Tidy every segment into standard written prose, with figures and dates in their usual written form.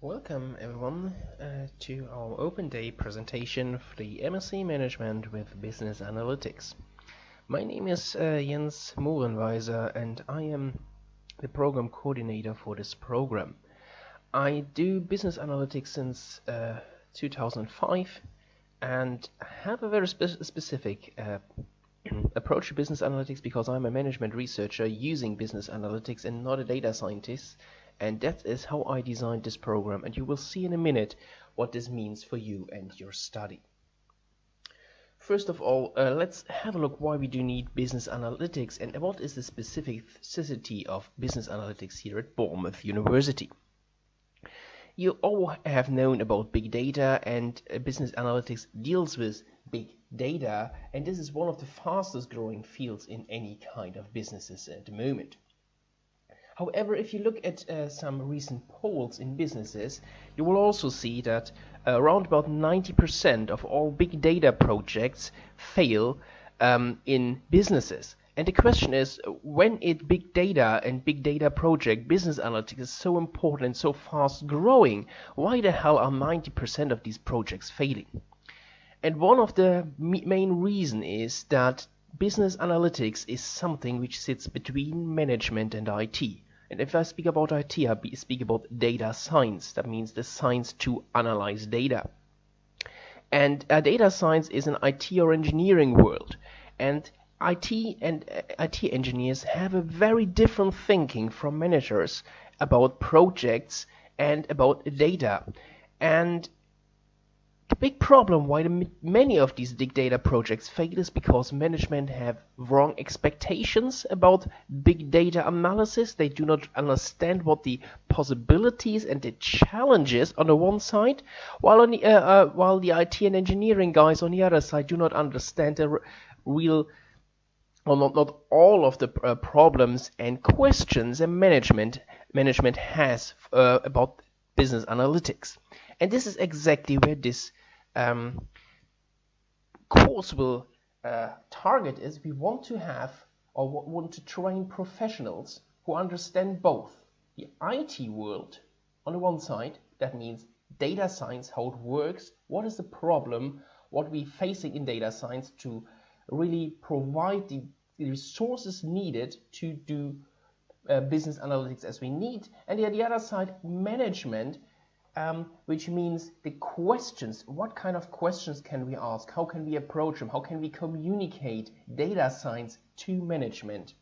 Welcome everyone to our open day presentation for the MSc Management with Business Analytics. My name is Jens Mohrenweiser and I am the program coordinator for this program. I do business analytics since 2005 and have a very specific approach to business analytics because I'm a management researcher using business analytics and not a data scientist. And that is how I designed this program, and you will see in a minute what this means for you and your study. First of all, let's have a look why we do need business analytics and what is the specificity of business analytics here at Bournemouth University. You all have known about big data, and business analytics deals with big data, and this is one of the fastest growing fields in any kind of businesses at the moment. However, if you look at some recent polls in businesses, you will also see that around about 90% of all big data projects fail in businesses. And the question is, when is big data and big data project business analytics is so important and so fast growing, why the hell are 90% of these projects failing? And one of the main reasons is that business analytics is something which sits between management and IT. And if I speak about IT, I speak about data science. That means the science to analyze data. And data science is an IT or engineering world. And IT engineers have a very different thinking from managers about projects and about data. And the big problem why many of these big data projects fail is because management have wrong expectations about big data analysis. They do not understand what the possibilities and the challenges on the one side, while the IT and engineering guys on the other side do not understand the real, or not all of the problems and questions and management has about business analytics. And this is exactly where this course will target is. We want to have or want to train professionals who understand both the IT world on the one side, that means data science, how it works, what is the problem, what we're facing in data science to really provide the resources needed to do business analytics as we need, and on the other side, management, which means the questions, what kind of questions can we ask, how can we approach them, how can we communicate data science to management,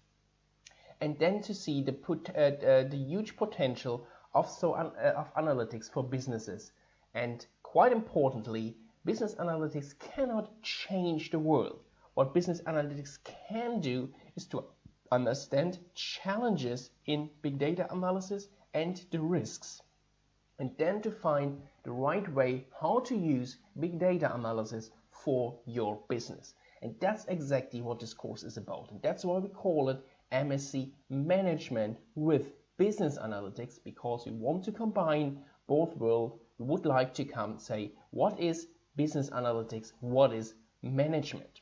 and then to see the huge potential of analytics for businesses. And quite importantly, business analytics cannot change the world. What business analytics can do is to understand challenges in big data analysis and the risks, and then to find the right way how to use big data analysis for your business. And that's exactly what this course is about, and that's why we call it MSc Management with Business Analytics, because we want to combine both worlds. We would like to say, what is business analytics, what is management?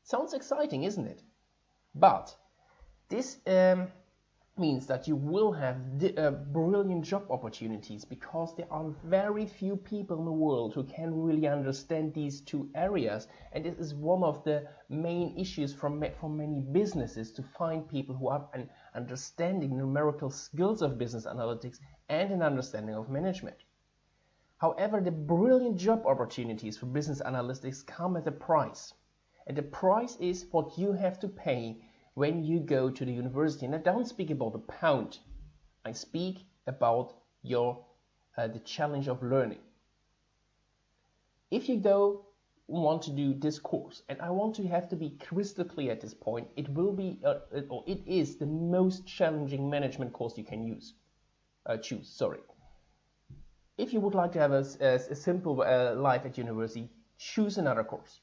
Sounds exciting, isn't it? But this means that you will have brilliant job opportunities, because there are very few people in the world who can really understand these two areas, and this is one of the main issues for many businesses, to find people who have an understanding, numerical skills of business analytics and an understanding of management. However, the brilliant job opportunities for business analytics come at a price, and the price is what you have to pay when you go to the university. And I don't speak about a pound, I speak about the challenge of learning. If you want to do this course, and I want to have to be crystal clear at this point, it is the most challenging management course you can choose. If you would like to have a simple life at university, choose another course.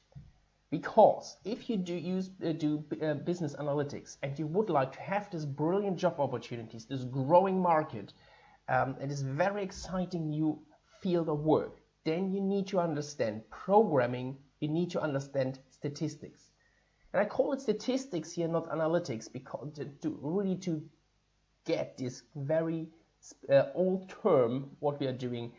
Because if you do business analytics and you would like to have this brilliant job opportunities, this growing market, and this very exciting new field of work, then you need to understand programming, you need to understand statistics. And I call it statistics here, not analytics, because to get this very old term what we are doing.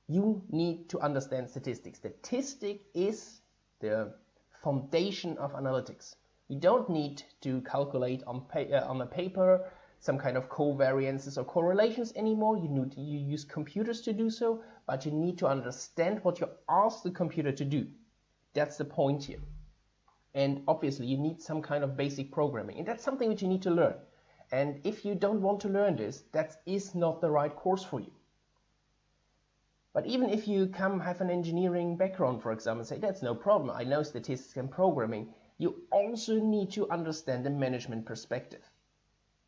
You need to understand statistics. Statistics is the foundation of analytics. You don't need to calculate on a paper some kind of covariances or correlations anymore. You use computers to do so, but you need to understand what you ask the computer to do. That's the point here. And obviously you need some kind of basic programming, and that's something which you need to learn. And if you don't want to learn this, that is not the right course for you. But even if you have an engineering background, for example, and say, that's no problem, I know statistics and programming, you also need to understand the management perspective.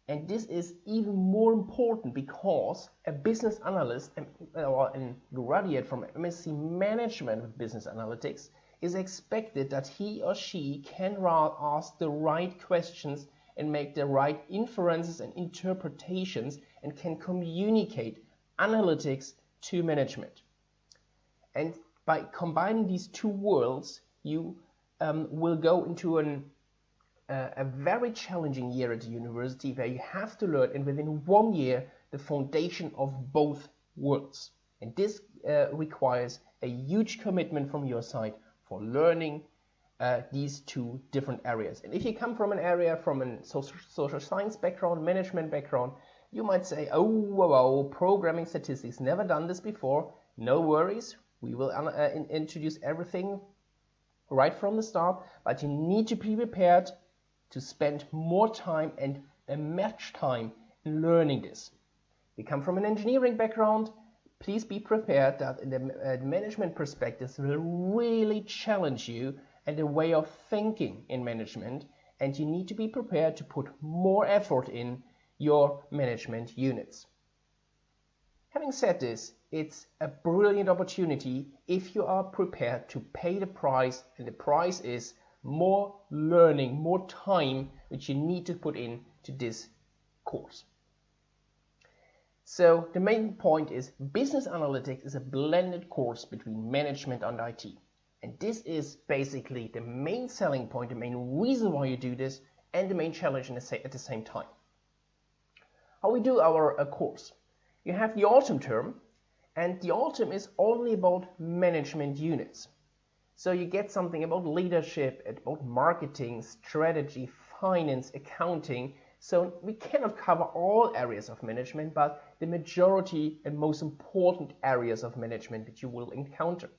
And this is even more important because a business analyst or a graduate from MSc Management with Business Analytics is expected that he or she can ask the right questions and make the right inferences and interpretations and can communicate analytics to management. And by combining these two worlds, you will go into a very challenging year at the university where you have to learn, and within 1 year, the foundation of both worlds. And this requires a huge commitment from your side for learning these two different areas. And if you come from an area from a social science background, management background, you might say, oh, wow, programming statistics, never done this before. No worries, we will introduce everything right from the start, but you need to be prepared to spend more time and much time in learning this. You come from an engineering background, please be prepared that the management perspectives will really challenge you and the way of thinking in management, and you need to be prepared to put more effort in your management units. Having said this, it's a brilliant opportunity if you are prepared to pay the price, and the price is more learning, more time which you need to put into this course. So the main point is business analytics is a blended course between management and IT. And this is basically the main selling point, the main reason why you do this, and the main challenge at the same time. How we do our course. You have the autumn term, and the autumn is only about management units. So you get something about leadership, about marketing, strategy, finance, accounting. So we cannot cover all areas of management, but the majority and most important areas of management that you will encounter.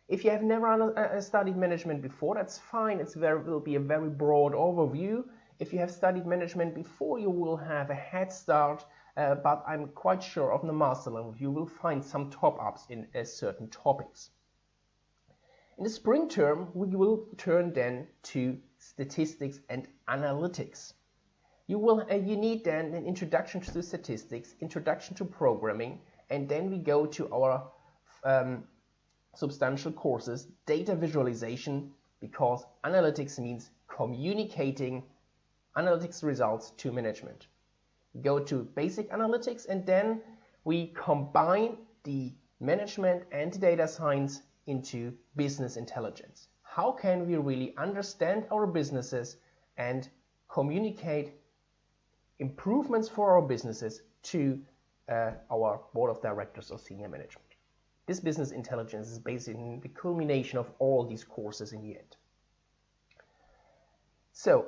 If you have never studied management before, that's fine. It will be a very broad overview. If you have studied management before, you will have a head start, but I'm quite sure on the master level you will find some top-ups in certain topics. In the spring term, we will turn then to statistics and analytics. You need then an introduction to statistics, introduction to programming, and then we go to our substantial courses, data visualization, because analytics means communicating analytics results to management. We go to basic analytics, and then we combine the management and data science into business intelligence. How can we really understand our businesses and communicate improvements for our businesses to our board of directors or senior management? This business intelligence is basically the culmination of all these courses in the end. So,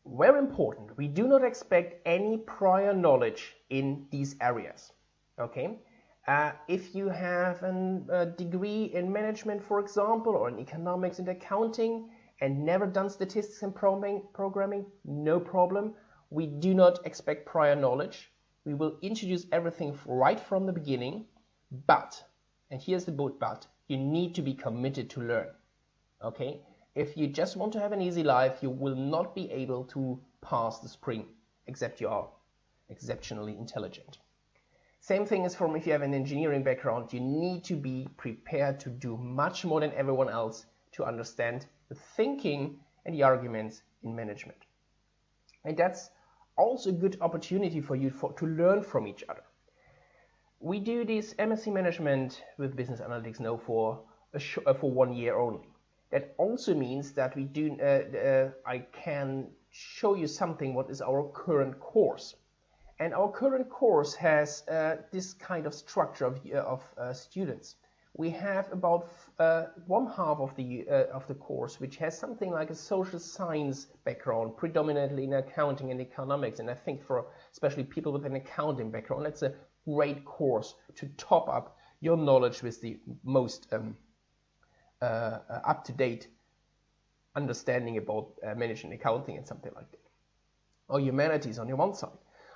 very important, we do not expect any prior knowledge in these areas. Okay? If you have a degree in management, for example, or in economics and accounting, and never done statistics and programming, no problem. We do not expect prior knowledge. We will introduce everything right from the beginning, but, and here's the but, you need to be committed to learn. Okay? If you just want to have an easy life, you will not be able to pass the spring, except you are exceptionally intelligent. Same thing is from if you have an engineering background, you need to be prepared to do much more than everyone else to understand the thinking and the arguments in management. And that's also a good opportunity for you to learn from each other. We do this MSc Management with Business Analytics now for 1 year only. That also means that we I can show you something what is our current course. And our current course has this kind of structure of students. We have about one half of the course which has something like a social science background, predominantly in accounting and economics. And I think for especially people with an accounting background, that's a great course to top up your knowledge with the most up-to-date understanding about management accounting and something like that. Or humanities on your one side.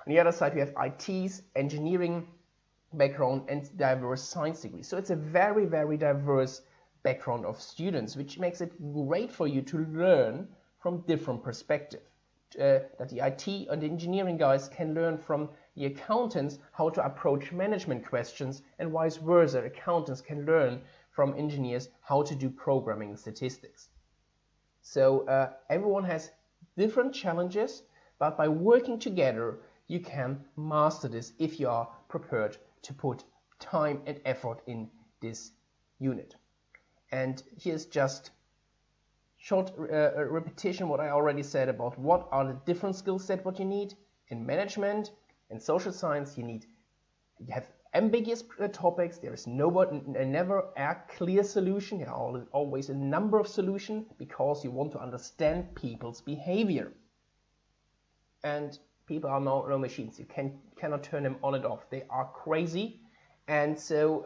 On the other side, we have ITs, engineering background, and diverse science degrees. So it's a very, very diverse background of students, which makes it great for you to learn from different perspectives. That the IT and the engineering guys can learn from the accountants how to approach management questions, and vice versa. Accountants can learn from engineers how to do programming statistics. So everyone has different challenges, but by working together, you can master this if you are prepared to put time and effort in this unit. And here's just short repetition what I already said about what are the different skill set what you need in management and social science. You have ambiguous topics. There is never a clear solution. There are always a number of solutions because you want to understand people's behavior. And people are no machines. You cannot turn them on and off. They are crazy. And so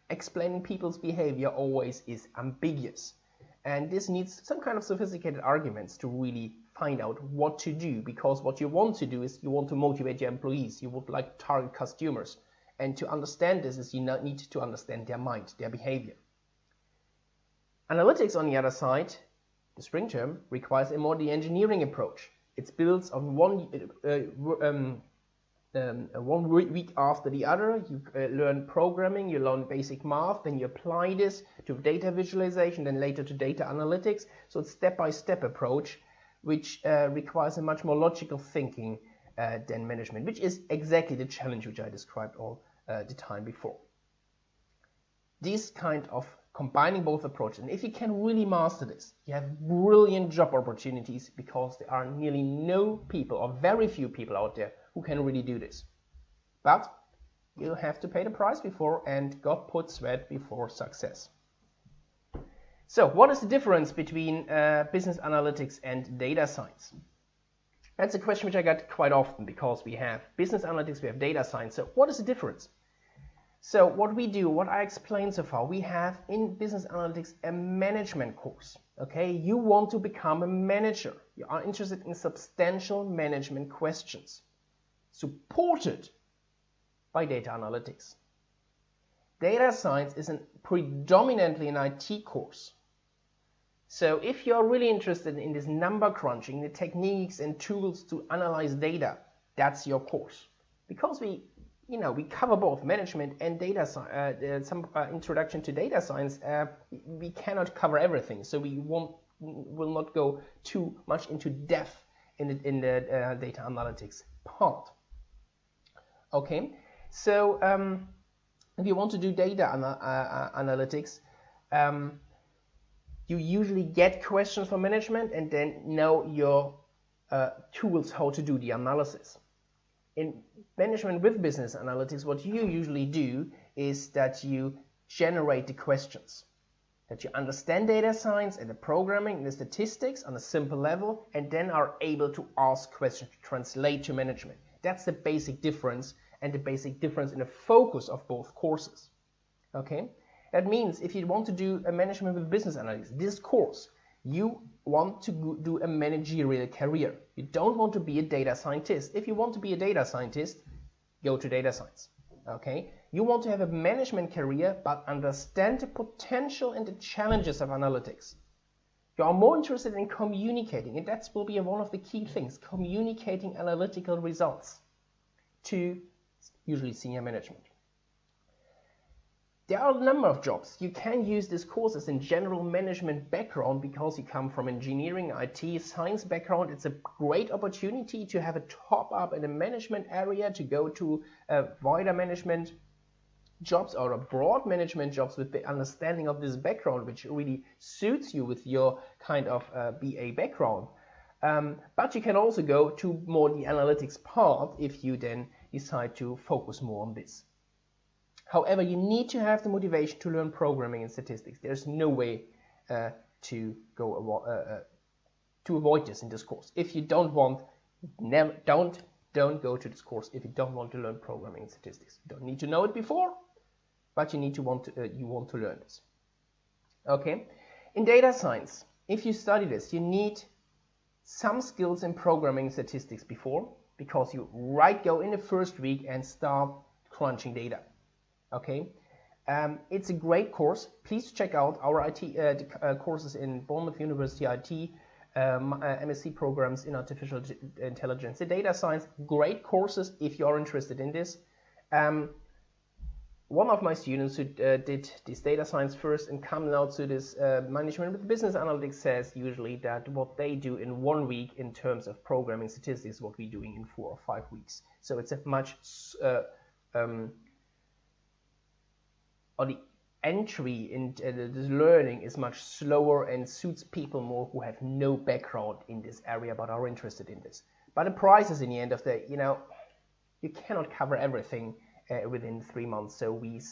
explaining people's behavior always is ambiguous. And this needs some kind of sophisticated arguments to really find out what to do, because what you want to do is you want to motivate your employees. You would like to target customers. And to understand this is you need to understand their mind, their behavior. Analytics, on the other side, the spring term, requires a more the engineering approach. It builds on one week after the other. You learn programming, you learn basic math, then you apply this to data visualization, then later to data analytics. So it's step-by-step approach, which requires a much more logical thinking than management, which is exactly the challenge which I described all the time before. This kind of combining both approaches, and if you can really master this, you have brilliant job opportunities, because there are nearly no people or very few people out there who can really do this. But you have to pay the price before, and God put sweat before success. So what is the difference between business analytics and data science? That's a question which I get quite often, because we have business analytics, we have data science. So what is the difference? So what we do, what I explained so far, we have in business analytics a management course. Okay, you want to become a manager. You are interested in substantial management questions, supported by data analytics. Data science is predominantly an IT course. So if you're really interested in this number crunching, the techniques and tools to analyze data, that's your course. Because we cover both management and data science, some introduction to data science, we cannot cover everything. So we will not go too much into depth in the data analytics part. Okay, so if you want to do data analytics, you usually get questions from management and then know your tools how to do the analysis. In management with business analytics, what you usually do is that you generate the questions, that you understand data science and the programming and the statistics on a simple level, and then are able to ask questions to translate to management. That's the basic difference, and the basic difference in the focus of both courses. Okay, that means if you want to do a management with business analytics, this course, you want to do a managerial career. You don't want to be a data scientist. If you want to be a data scientist, go to data science. Okay? You want to have a management career, but understand the potential and the challenges of analytics. You are more interested in communicating, and that will be one of the key things, communicating analytical results to usually senior management. There are a number of jobs. You can use this course as a general management background because you come from engineering, IT, science background. It's a great opportunity to have a top up in the management area, to go to wider management jobs or a broad management jobs with the understanding of this background, which really suits you with your kind of BA background. But you can also go to more the analytics part if you then decide to focus more on this. However, you need to have the motivation to learn programming and statistics. There's no way to avoid this in this course. If you don't want, don't go to this course if you don't want to learn programming and statistics. You don't need to know it before, but you want to learn this. Okay, in data science, if you study this, you need some skills in programming and statistics before, because you go in the first week and start crunching data. Okay, it's a great course. Please check out our IT courses in Bournemouth University IT, MSc programs in artificial intelligence and data science. Great courses if you are interested in this. One of my students who did this data science first and come now to this management with business analytics says usually that what they do in 1 week in terms of programming statistics is what we're doing in 4 or 5 weeks. So it's a much or the entry into the learning is much slower and suits people more who have no background in this area but are interested in this. But the price is in the end of the, you cannot cover everything within 3 months. So we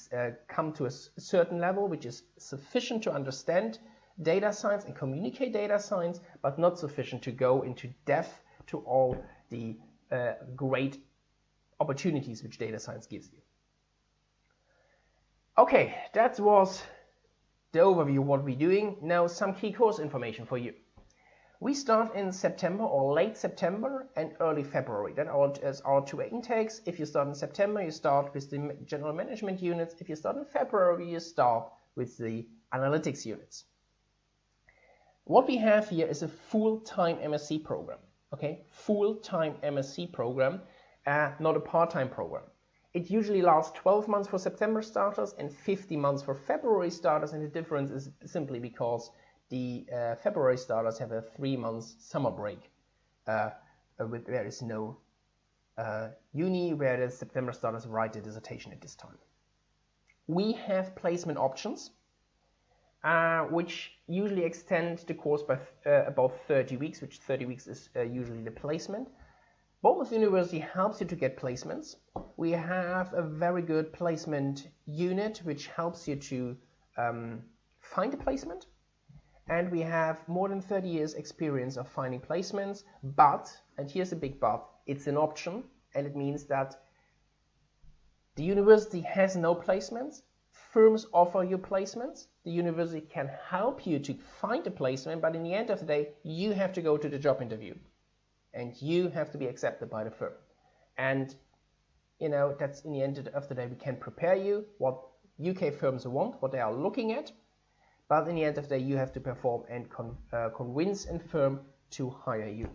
come to a certain level which is sufficient to understand data science and communicate data science, but not sufficient to go into depth to all the great opportunities which data science gives you. Okay, that was the overview of what we're doing. Now some key course information for you. We start in September or late September and early February. That is our 2 intakes. If you start in September, you start with the general management units. If you start in February, you start with the analytics units. What we have here is a full-time MSc program. Okay, full-time MSc program, not a part-time program. It usually lasts 12 months for September starters and 50 months for February starters, and the difference is simply because the February starters have a 3 months summer break where there is no uni, where the September starters write the dissertation at this time. We have placement options which usually extend the course by about 30 weeks, which 30 weeks is usually the placement. Bournemouth University helps you to get placements. We have a very good placement unit which helps you to find a placement. And we have more than 30 years experience of finding placements, but, and here's a big but, it's an option, and it means that the university has no placements. Firms offer you placements. The university can help you to find a placement, but in the end of the day, you have to go to the job interview. And you have to be accepted by the firm. And, that's in the end of the day, we can prepare you what UK firms want, what they are looking at. But in the end of the day, you have to perform and convince a firm to hire you.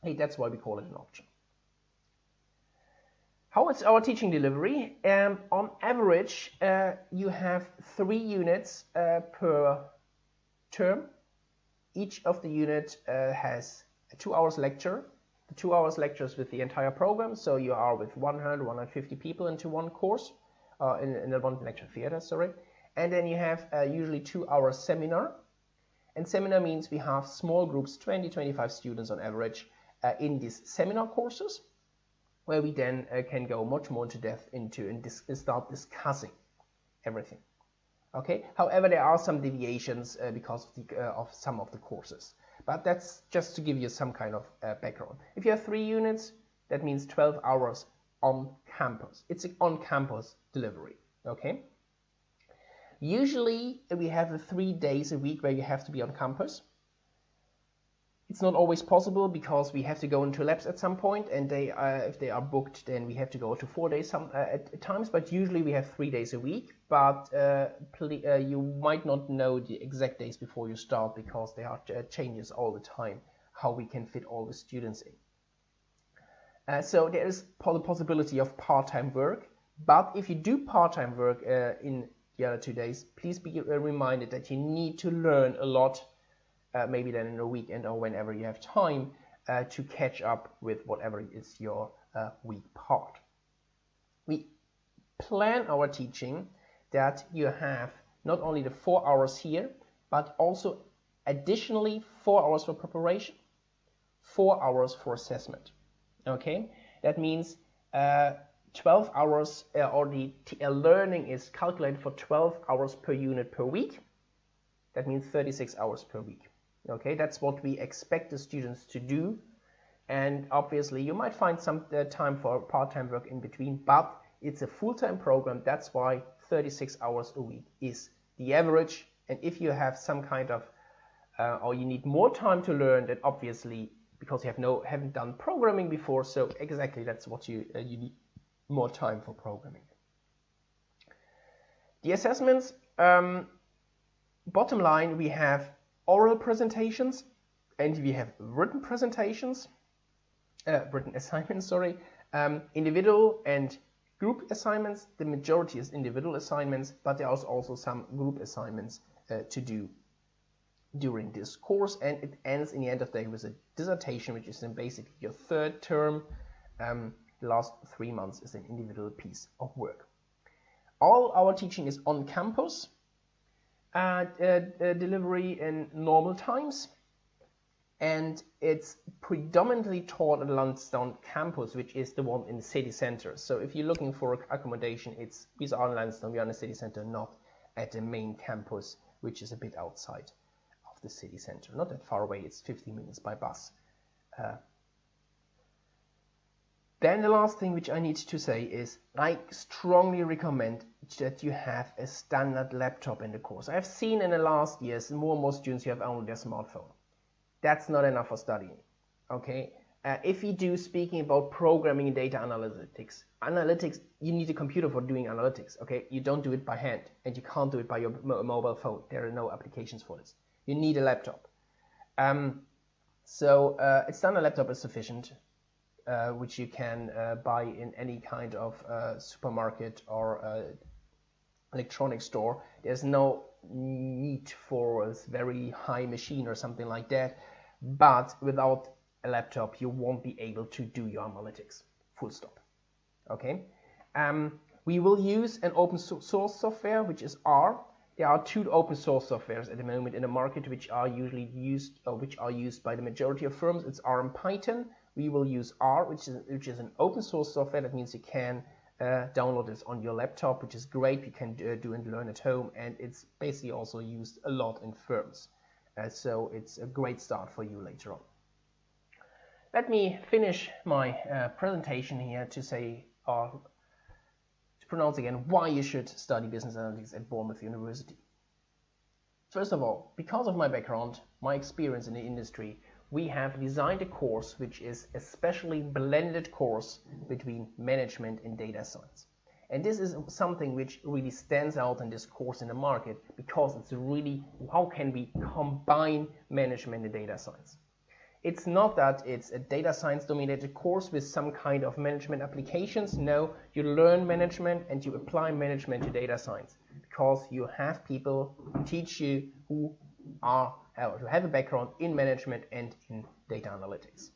Hey, that's why we call it an option. How is our teaching delivery? On average, you have 3 units per term. Each of the units has a 2 hours lecture. The 2 hours lectures with the entire program, so you are with 150 people into one course, in the one lecture theater, sorry. And then you have usually 2 hours seminar. And seminar means we have small groups, 20-25 students on average, in these seminar courses, where we then can go much more into depth into and start discussing everything. Okay. However, there are some deviations because of some of the courses. But that's just to give you some kind of background. If you have 3 units, that means 12 hours on campus. It's an on-campus delivery, okay? Usually, we have 3 days a week where you have to be on campus. It's not always possible because we have to go into labs at some point, and if they are booked, then we have to go to 4 days at times, but usually we have 3 days a week. But you might not know the exact days before you start because there are changes all the time, how we can fit all the students in. So there is the possibility of part-time work, but if you do part-time work in the other 2 days, please be reminded that you need to learn a lot, maybe then in a weekend or whenever you have time to catch up with whatever is your weak part. We plan our teaching that you have not only the 4 hours here, but also additionally 4 hours for preparation, 4 hours for assessment. Okay, that means 12 hours, or the learning is calculated for 12 hours per unit per week. That means 36 hours per week. Okay, that's what we expect the students to do. And obviously you might find some time for part-time work in between, but it's a full-time program. That's why 36 hours a week is the average. And if you have some kind of or you need more time to learn, then obviously, because you haven't done programming before, so exactly that's what you need more time for programming. The assessments, bottom line, we have oral presentations and we have written presentations, written assignments, sorry, individual and group assignments. The majority is individual assignments, but there are also some group assignments to do during this course, and it ends in the end of the day with a dissertation, which is then basically your third term. The last 3 months is an individual piece of work. All our teaching is on campus, delivery in normal times, and it's predominantly taught at Lansdowne campus, which is the one in the city center. So if you're looking for accommodation, we are in Lansdowne, we are in the city center, not at the main campus, which is a bit outside of the city center. Not that far away, it's 15 minutes by bus. Then the last thing which I need to say is I strongly recommend that you have a standard laptop in the course. I've seen in the last years more and more students who have only their smartphone. That's not enough for studying. Okay, if you do speaking about programming and data analytics, you need a computer for doing analytics. Okay, you don't do it by hand, and you can't do it by your mobile phone. There are no applications for this. You need a laptop. So a standard laptop is sufficient, which you can buy in any kind of supermarket or electronic store. There's no need for a very high machine or something like that, but without a laptop you won't be able to do your analytics, full stop. Okay, we will use an open source software, which is R. There are 2 open source softwares at the moment in the market which are usually used, or which are used by the majority of firms. It's R and Python. We will use R, which is an open source software. That means you can download this on your laptop, which is great. You can do and learn at home, and it's basically also used a lot in firms. So it's a great start for you later on. Let me finish my presentation here to say, or to pronounce again, why you should study business analytics at Bournemouth University. First of all, because of my background, my experience in the industry, we have designed a course which is a specially blended course between management and data science. And this is something which really stands out in this course in the market, because it's really, how can we combine management and data science? It's not that it's a data science dominated course with some kind of management applications. No, you learn management and you apply management to data science, because you have people who teach you who have a background in management and in data analytics.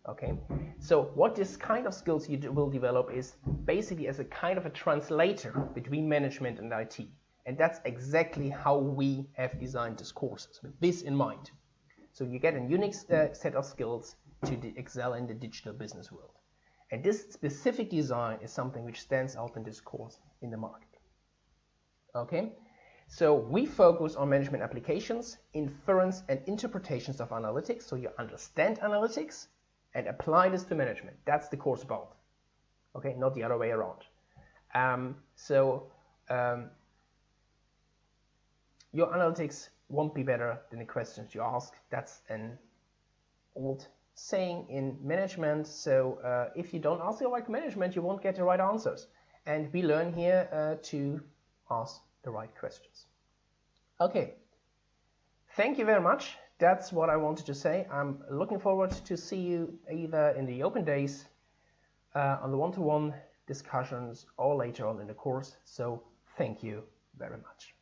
Okay, so what this kind of skills you will develop is basically as a kind of a translator between management and IT. And that's exactly how we have designed this courses, with this in mind. So you get a unique set of skills to excel in the digital business world. And this specific design is something which stands out in this course in the market. Okay, so we focus on management applications, inference and interpretations of analytics. So you understand analytics and apply this to management. That's the course about. Okay, not the other way around. Your analytics won't be better than the questions you ask. That's an old saying in management. So if you don't ask the right management, you won't get the right answers. And we learn here to ask the right questions. Okay, thank you very much. That's what I wanted to say. I'm looking forward to see you either in the open days, on the one-to-one discussions, or later on in the course. So thank you very much.